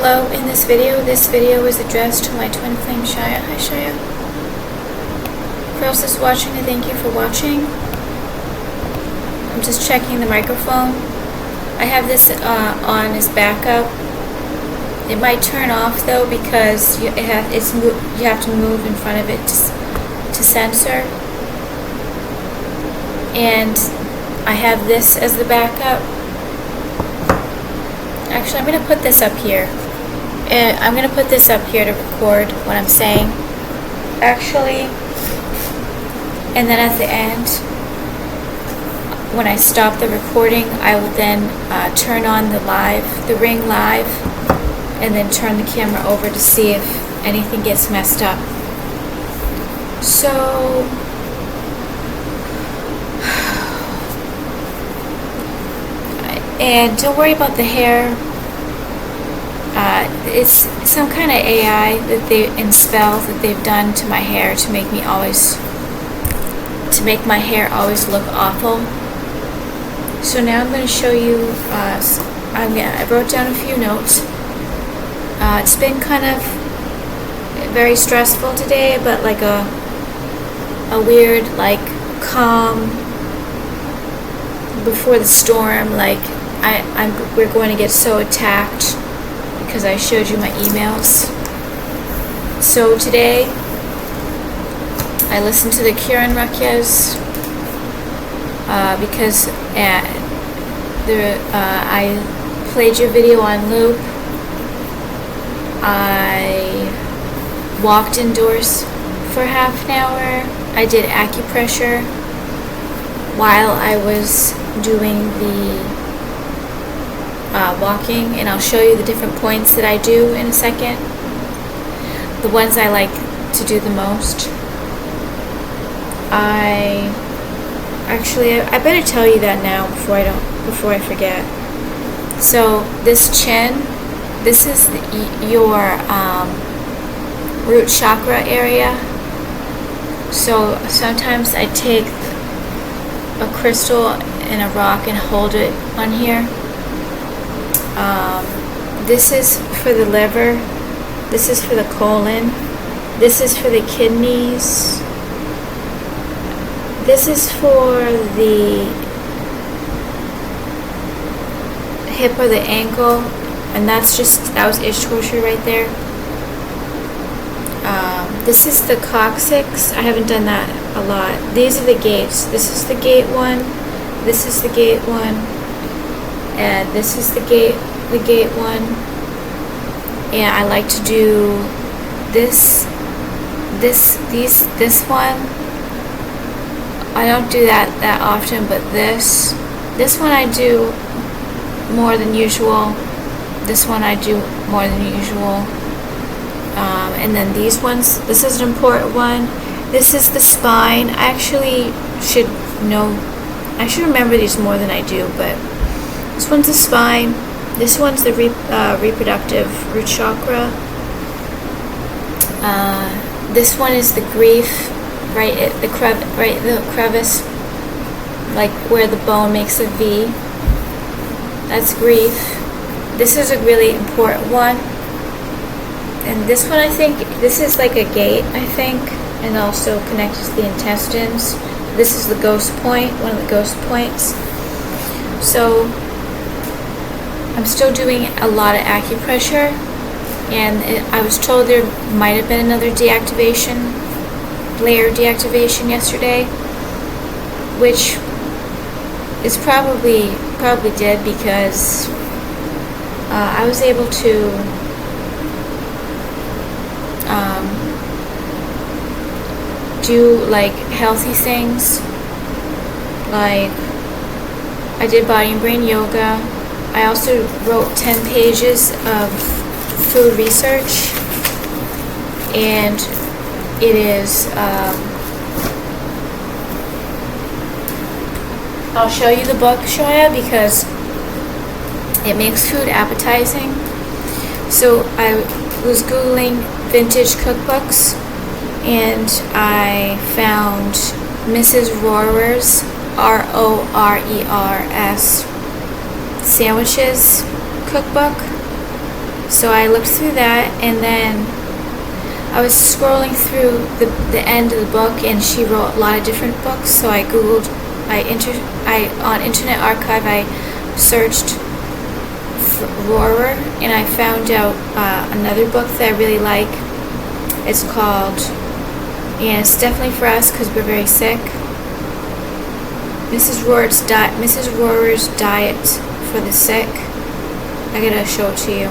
Hello, in this video is addressed to my twin flame Shia. Hi Shia. For else is watching, I thank you for watching. I'm just checking the microphone. I have this on as backup. It might turn off though because you have to move in front of it to censor. And I have this as the backup. Actually, I'm going to put this up here. I'm going to put this up here to record what I'm saying. Actually, and then at the end, when I stop the recording, I will then turn on the ring live, and then turn the camera over to see if anything gets messed up. So, and don't worry about the hair. It's some kind of AI that they've done to my hair to make my hair always look awful. So now I'm going to show you. I wrote down a few notes. It's been kind of very stressful today, but like a weird, like, calm before the storm. Like we're going to get so attacked because I showed you my emails. So today I listened to the Kieran Rukyas because I played your video on loop. I walked indoors for half an hour. I did acupressure while I was doing the walking, and I'll show you the different points that I do in a second. The ones I like to do the most. I better tell you that now before I forget. So this chin, this is your root chakra area. So sometimes I take a crystal and a rock and hold it on here. This is for the liver. This is for the colon. This is for the kidneys. This is for the hip or the ankle, and that was Ishtoshri right there. This is the coccyx. I haven't done that a lot. These are the gates. This is the gate one. This is the gate one. And this is the gate one. And I like to do this one. I don't do that often, but this one I do more than usual. This one I do more than usual. And then these ones, this is an important one. This is the spine. I actually should remember these more than I do, but this one's the spine. This one's the reproductive root chakra. This one is the grief, right at the crevice, like where the bone makes a V. That's grief. This is a really important one. And this one, I think, this is like a gate, I think, and also connected to the intestines. This is the ghost point, one of the ghost points. So I'm still doing a lot of acupressure, and I was told there might have been another layer deactivation yesterday, which is probably did, because I was able to do like healthy things, like I did body and brain yoga. I also wrote 10 pages of food research, and it is I'll show you the book, Shia, because it makes food appetizing. So I was Googling vintage cookbooks, and I found Mrs. Rohrer's, Roers sandwiches cookbook, So I looked through that, and then I was scrolling through the end of the book, and she wrote a lot of different books. So I googled, on Internet Archive, I searched for Roarer, and I found out another book that I really like. It's called, and it's definitely for us because we're very sick, Mrs. Roarer's Diet for the Sick. I gotta show it to you.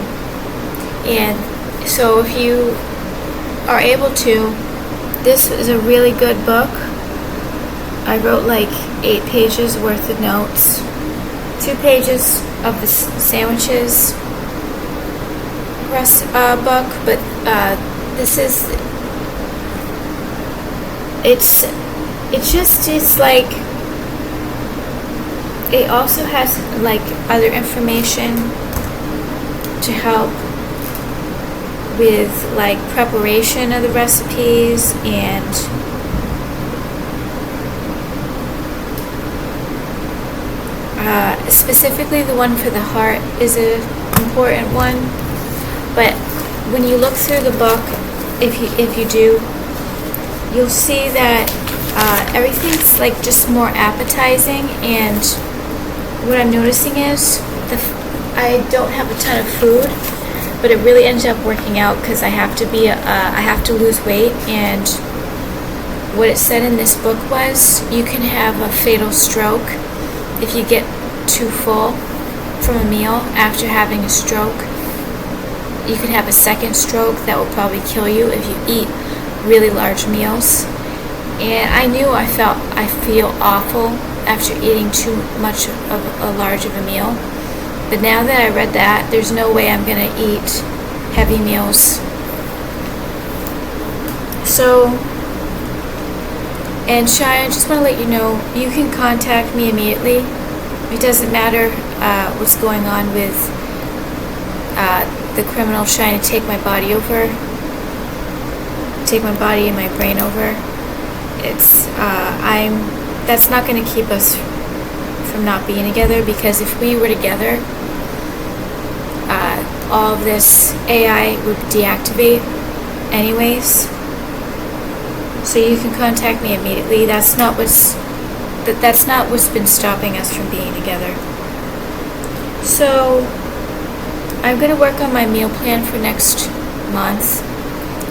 And so if you are able to, this is a really good book. I wrote like 8 pages worth of notes, 2 pages of the sandwiches book, but this is, it's like, it also has like other information to help with like preparation of the recipes, and specifically the one for the heart is an important one. But when you look through the book, if you do, you'll see that everything's like just more appetizing. And what I'm noticing is I don't have a ton of food, but it really ends up working out because I have to lose weight. And what it said in this book was you can have a fatal stroke if you get too full from a meal after having a stroke. You can have a second stroke that will probably kill you if you eat really large meals. And I knew I feel awful after eating too much of a large of a meal. But now that I read that, there's no way I'm going to eat heavy meals. So, and Shai, I just want to let you know, you can contact me immediately. It doesn't matter what's going on with the criminal trying to take my body and my brain over. That's not going to keep us from not being together, because if we were together, all of this AI would deactivate anyways. So you can contact me immediately. That's not what's been stopping us from being together. So I'm going to work on my meal plan for next month.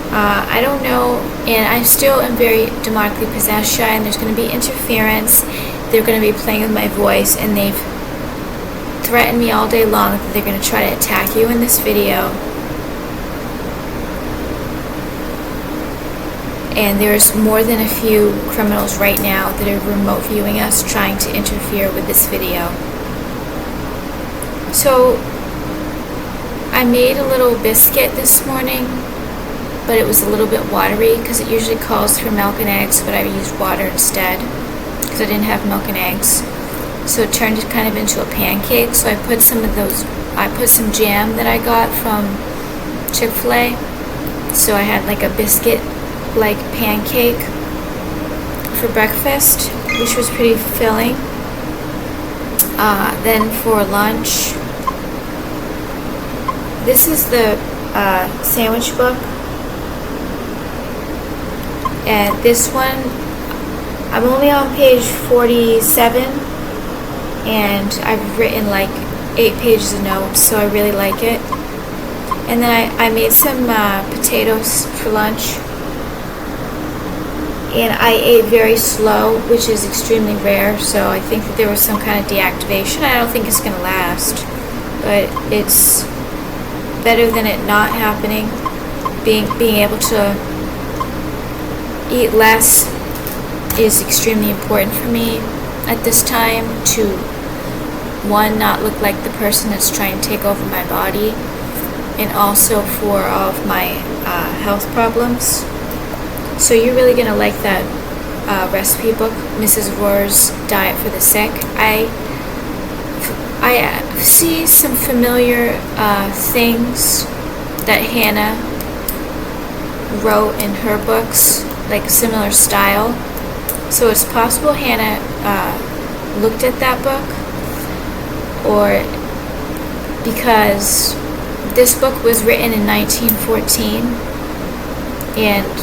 I don't know, and I still am very demonically possessed, Shy, and there's going to be interference. They're going to be playing with my voice, and they've threatened me all day long that they're going to try to attack you in this video. And there's more than a few criminals right now that are remote viewing us, trying to interfere with this video. So I made a little biscuit this morning, but it was a little bit watery because it usually calls for milk and eggs, but I used water instead because I didn't have milk and eggs. So it turned it kind of into a pancake. So I put some jam that I got from Chick-fil-A. So I had like a biscuit like pancake for breakfast, which was pretty filling. Then for lunch, this is the sandwich book, and this one, I'm only on page 47, and I've written like 8 pages of notes, so I really like it. And then I made some potatoes for lunch, and I ate very slow, which is extremely rare, so I think that there was some kind of deactivation. I don't think it's going to last, but it's better than it not happening. Being able to eat less is extremely important for me at this time, to, one, not look like the person that's trying to take over my body, and also for all of my health problems. So you're really going to like that recipe book, Mrs. Roar's Diet for the Sick. I see some familiar things that Hannah wrote in her books, like similar style. So it's possible Hannah looked at that book, or because This book was written in 1914, and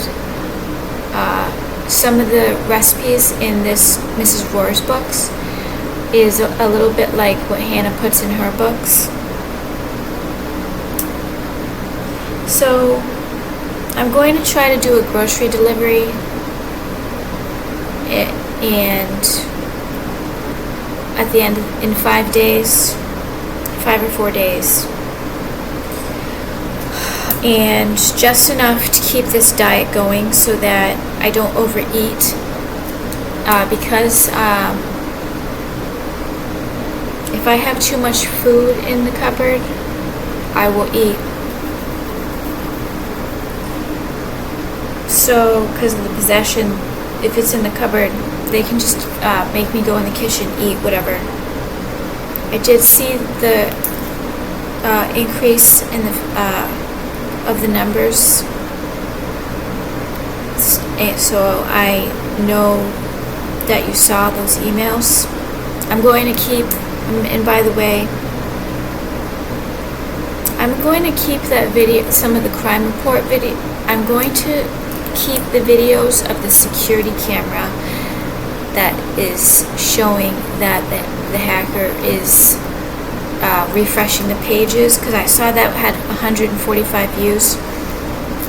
some of the recipes in this Mrs. Rohr's books is a little bit like what Hannah puts in her books. So I'm going to try to do a grocery delivery, and at the end, in 5 days, 5 or 4 days, and just enough to keep this diet going so that I don't overeat, because if I have too much food in the cupboard, I will eat. So, because of the possession, if it's in the cupboard, they can just make me go in the kitchen, eat whatever. I did see the increase in the of the numbers, so I know that you saw those emails. I'm going to keep, and by the way, I'm going to keep that video, some of the crime report video. I'm going to keep the videos of the security camera that is showing that the hacker is refreshing the pages, because I saw that had 145 views.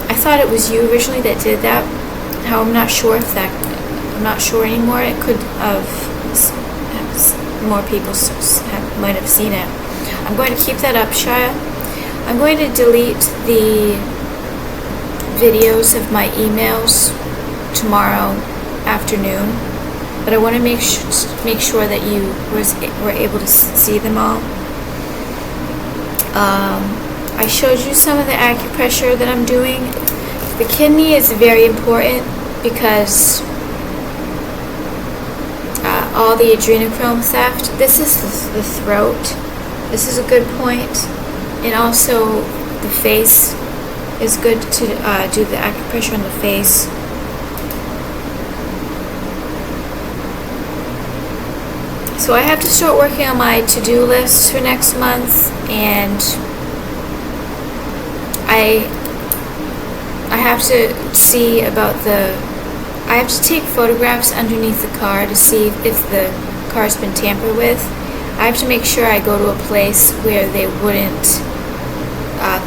I thought it was you originally that did that. How I'm not sure anymore. It could have, more people might have seen it. I'm going to keep that up, Shia. I'm going to delete the videos of my emails tomorrow afternoon, but I want to make sure that you were able to see them all. I showed you some of the acupressure that I'm doing. The kidney is very important because all the adrenochrome theft. This is the throat. This is a good point. And also the face is good to do the acupressure on the face. So I have to start working on my to-do list for next month, and I have to see about I have to take photographs underneath the car to see if the car's been tampered with. I have to make sure I go to a place where they wouldn't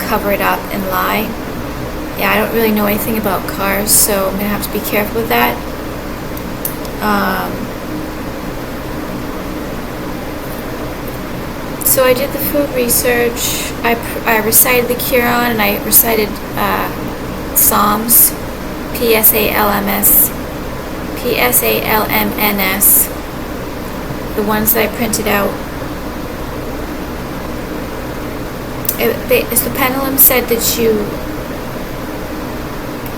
cover it up and lie. Yeah, I don't really know anything about cars, so I'm going to have to be careful with that. So I did the food research. I recited the Quran, and I recited Psalms, Psalms, the ones that I printed out. The pendulum said that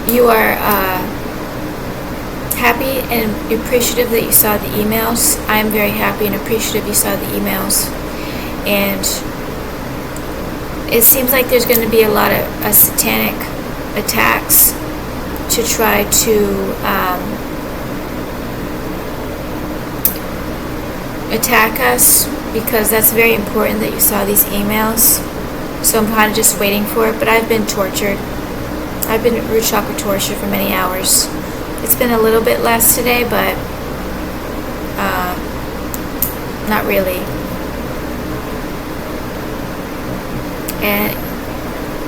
you are happy and appreciative that you saw the emails. I am very happy and appreciative you saw the emails. And it seems like there's going to be a lot of satanic attacks to try to attack us, because that's very important that you saw these emails. So I'm kind of just waiting for it, but I've been tortured. I've been root chakra tortured for many hours. It's been a little bit less today, but not really. And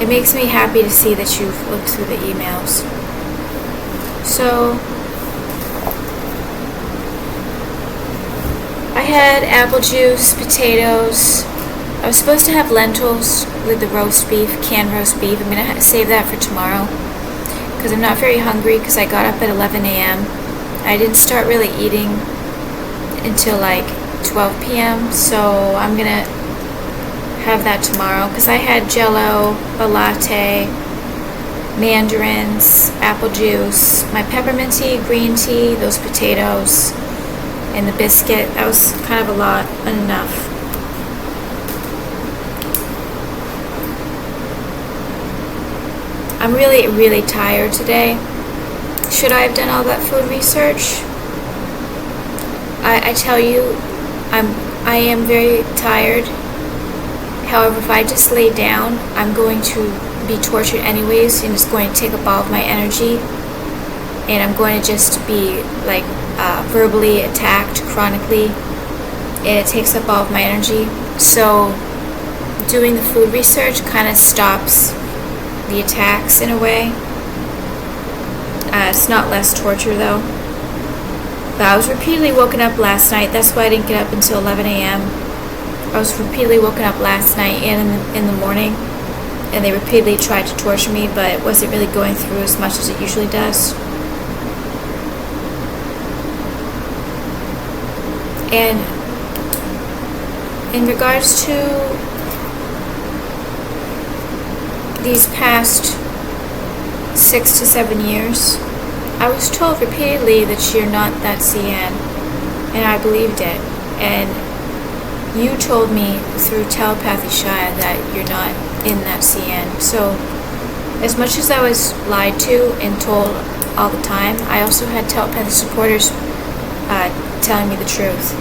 it makes me happy to see that you've looked through the emails. So I had apple juice, potatoes. I was supposed to have lentils with the roast beef, canned roast beef. I'm going to save that for tomorrow because I'm not very hungry, because I got up at 11 a.m. I didn't start really eating until like 12 p.m. So I'm going to have that tomorrow, because I had Jello, a latte, mandarins, apple juice, my peppermint tea, green tea, those potatoes, and the biscuit. That was kind of a lot, enough. I'm really, really tired today. Should I have done all that food research? I tell you, I am very tired. However, if I just lay down, I'm going to be tortured anyways, and it's going to take up all of my energy, and I'm going to just be like verbally attacked chronically, and it takes up all of my energy. So doing the food research kind of stops the attacks in a way. It's not less torture though. But I was repeatedly woken up last night. That's why I didn't get up until 11 a.m. I was repeatedly woken up last night and in the morning, and they repeatedly tried to torture me, but it wasn't really going through as much as it usually does. And in regards to these past 6 to 7 years, I was told repeatedly that you're not that CN, and I believed it. And you told me through telepathy, Shia, that you're not in that CN. So as much as I was lied to and told all the time, I also had telepathy supporters telling me the truth.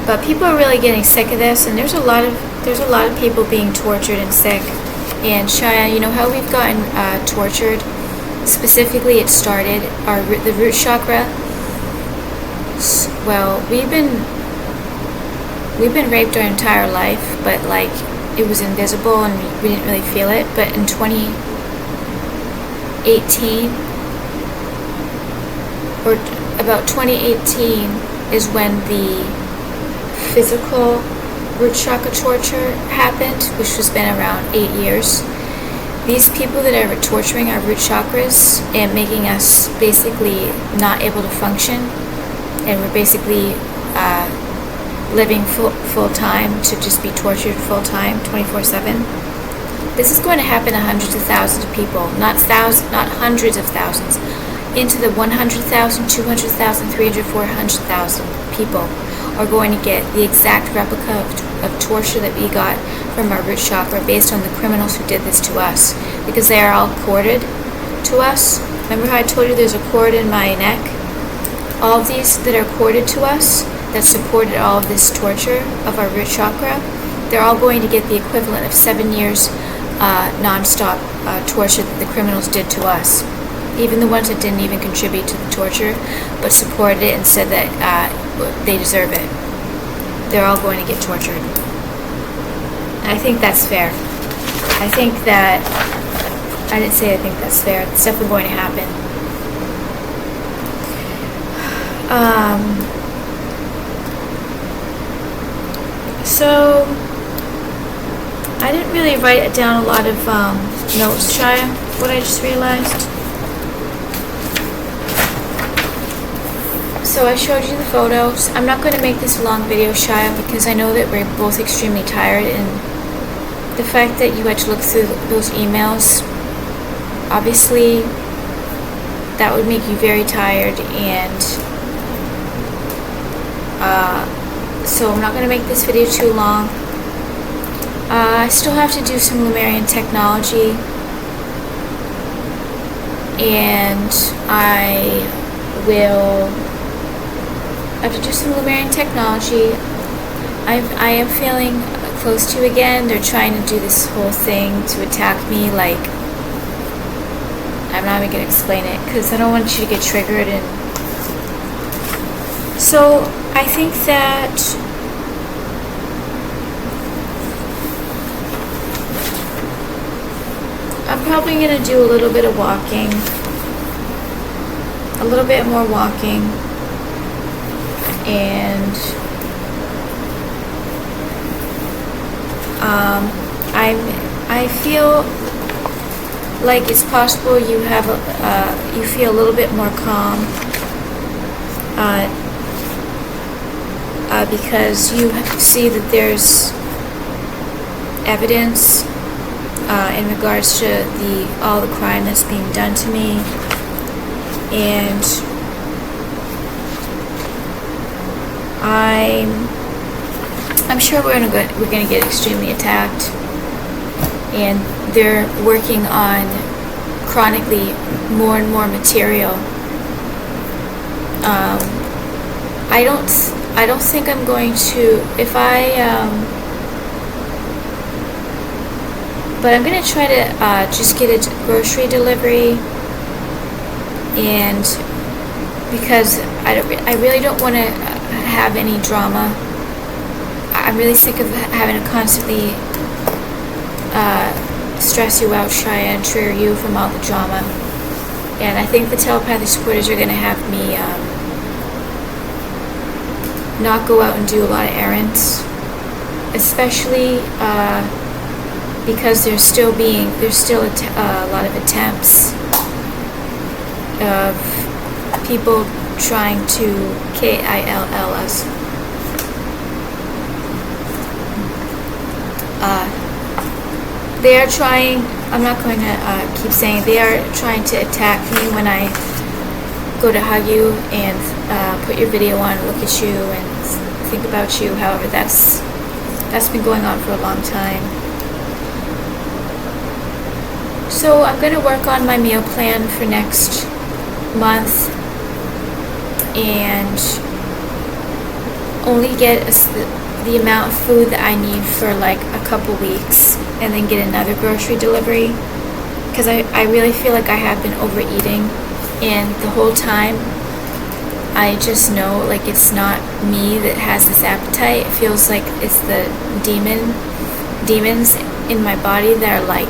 But people are really getting sick of this, and there's a lot of people being tortured and sick. And Shia, you know how we've gotten tortured? Specifically, it started the root chakra. Well, we've been raped our entire life, but like it was invisible and we didn't really feel it. But in 2018, or about 2018, is when the physical root chakra torture happened, which has been around 8 years. These people that are torturing our root chakras and making us basically not able to function, and we're basically living full time to just be tortured full time, 24/7. This is going to happen to hundreds of thousands of people, not hundreds of thousands, into the 100,000, 200,000, 300,000, 400,000 people are going to get the exact replica of torture that we got from our root chakra based on the criminals who did this to us, because they are all corded to us. Remember how I told you there's a cord in my neck? All of these that are corded to us, that supported all of this torture of our root chakra, they're all going to get the equivalent of 7 years non-stop torture that the criminals did to us. Even the ones that didn't even contribute to the torture, but supported it and said that they deserve it. They're all going to get tortured. And I think that's fair. I think that, I didn't say I think that's fair. It's definitely going to happen. So, I didn't really write down a lot of notes, Shia, what I just realized. So I showed you the photos. I'm not going to make this a long video, Shia, because I know that we're both extremely tired, and the fact that you had to look through those emails, obviously that would make you very tired, and so I'm not going to make this video too long. I still have to do some Lemurian technology, and I have to do some Lemurian technology. I am feeling close to you again. They're trying to do this whole thing to attack me, like, I'm not even going to explain it because I don't want you to get triggered. And so I think that I'm probably going to do a little bit of walking, a little bit more walking, and I feel like it's possible you have you feel a little bit more calm because you see that there's evidence in regards to all the crime that's being done to me, and I'm sure we're gonna get extremely attacked, and they're working on chronically more and more material. I don't think I'm going to, but I'm going to try to just get a grocery delivery, and because I really don't want to have any drama. I'm really sick of having to constantly stress you out, Shia, and trigger you from all the drama. And I think the telepathic supporters are going to have me not go out and do a lot of errands, especially because there's still a lot of attempts of people trying to kill us. They are trying, I'm not going to keep saying, they are trying to attack me when I go to hug you and put your video on, look at you and think about you. However, that's been going on for a long time. So I'm going to work on my meal plan for next month and only get the amount of food that I need for like a couple weeks, and then get another grocery delivery, because I really feel like I have been overeating, and the whole time I just know like it's not me that has this appetite. It feels like it's the demons in my body that are like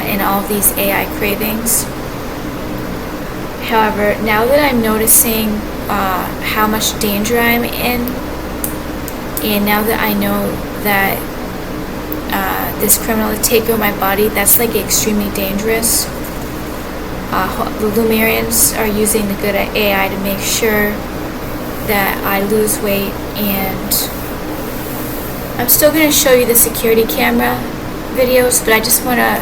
in all of these AI cravings. However, now that I'm noticing how much danger I'm in, and now that I know that this criminal is taking over my body, that's like extremely dangerous. The Lumerians are using the good AI to make sure that I lose weight, and I'm still going to show you the security camera videos, but I just want to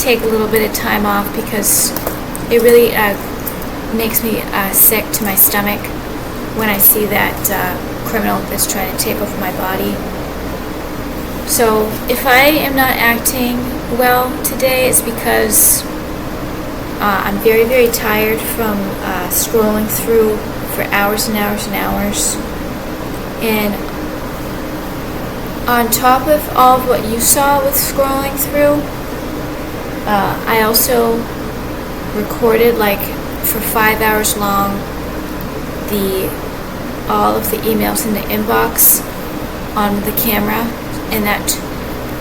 take a little bit of time off because it really makes me sick to my stomach when I see that criminal that's trying to take over my body. So if I am not acting well today, it's because I'm very, very tired from scrolling through for hours and hours and hours. And on top of all of what you saw with scrolling through, I also recorded like for 5 hours long all of the emails in the inbox on the camera, and that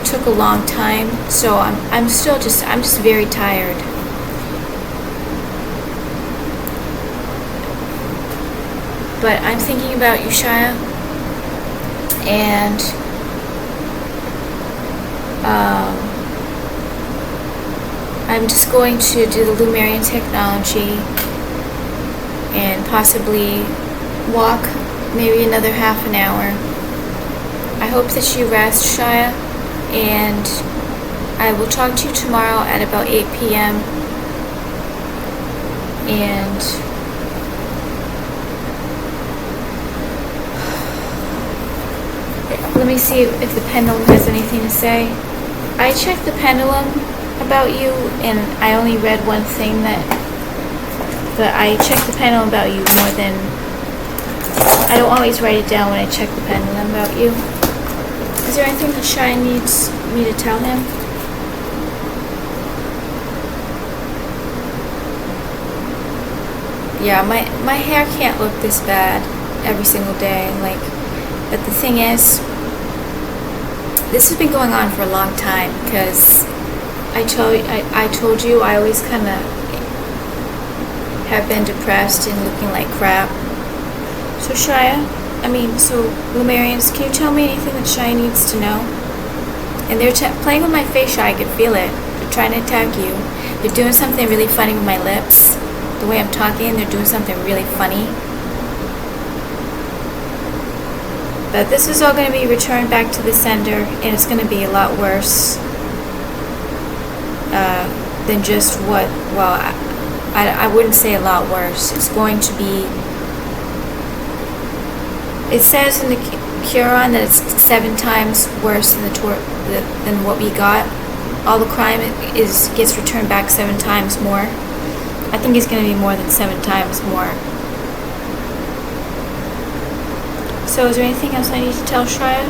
took a long time. So I'm just very tired. But I'm thinking about you, Shia, and I'm just going to do the Lumerian technology and possibly walk maybe another half an hour. I hope that you rest, Shia, and I will talk to you tomorrow at about 8 p.m. And let me see if the pendulum has anything to say. I checked the pendulum about you, and I only read one thing but I checked the pendulum about you more than, I don't always write it down when I check the pendulum about you. Is there anything that Shai needs me to tell him? Yeah, my hair can't look this bad every single day, but the thing is, this has been going on for a long time, because I told you I always kind of have been depressed and looking like crap. So Lumerians, can you tell me anything that Shai needs to know? And they're playing with my face, Shai. I can feel it. They're trying to attack you. They're doing something really funny with my lips. The way I'm talking, they're doing something really funny. But this is all going to be returned back to the sender, and it's going to be a lot worse than just what, well, I wouldn't say a lot worse. It's going to be, it says in the Quran that it's 7 times worse than what we got. All the crime gets returned back 7 times more. I think it's going to be more than 7 times more. So is there anything else I need to tell Shreya?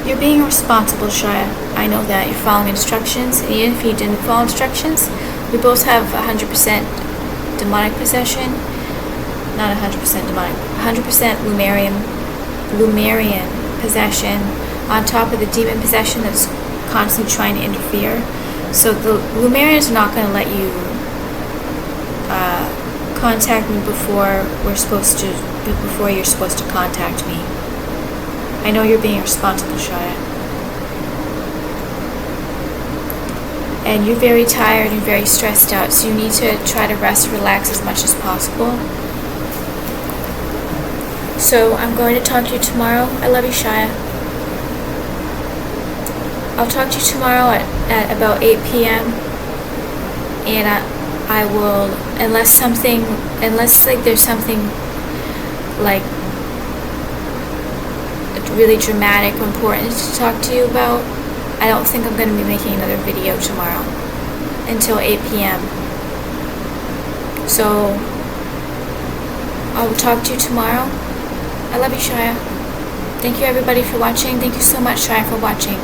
You're being responsible, Shreya. I know that. You're following instructions, and even if you didn't follow instructions, we both have 100% demonic possession. Not 100% demonic. 100% Lumerian possession on top of the demon possession that's constantly trying to interfere. So the Lumerians are not going to let you contact me before you're supposed to contact me. I know you're being responsible, Shreya. And you're very tired and very stressed out, so you need to try to rest and relax as much as possible. So I'm going to talk to you tomorrow. I love you, Shreya. I'll talk to you tomorrow at about 8 p.m. And I will, unless there's something like really dramatic or important to talk to you about, I don't think I'm going to be making another video tomorrow until 8 p.m. So I will talk to you tomorrow. I love you, Shreya. Thank you everybody for watching. Thank you so much, Shreya, for watching.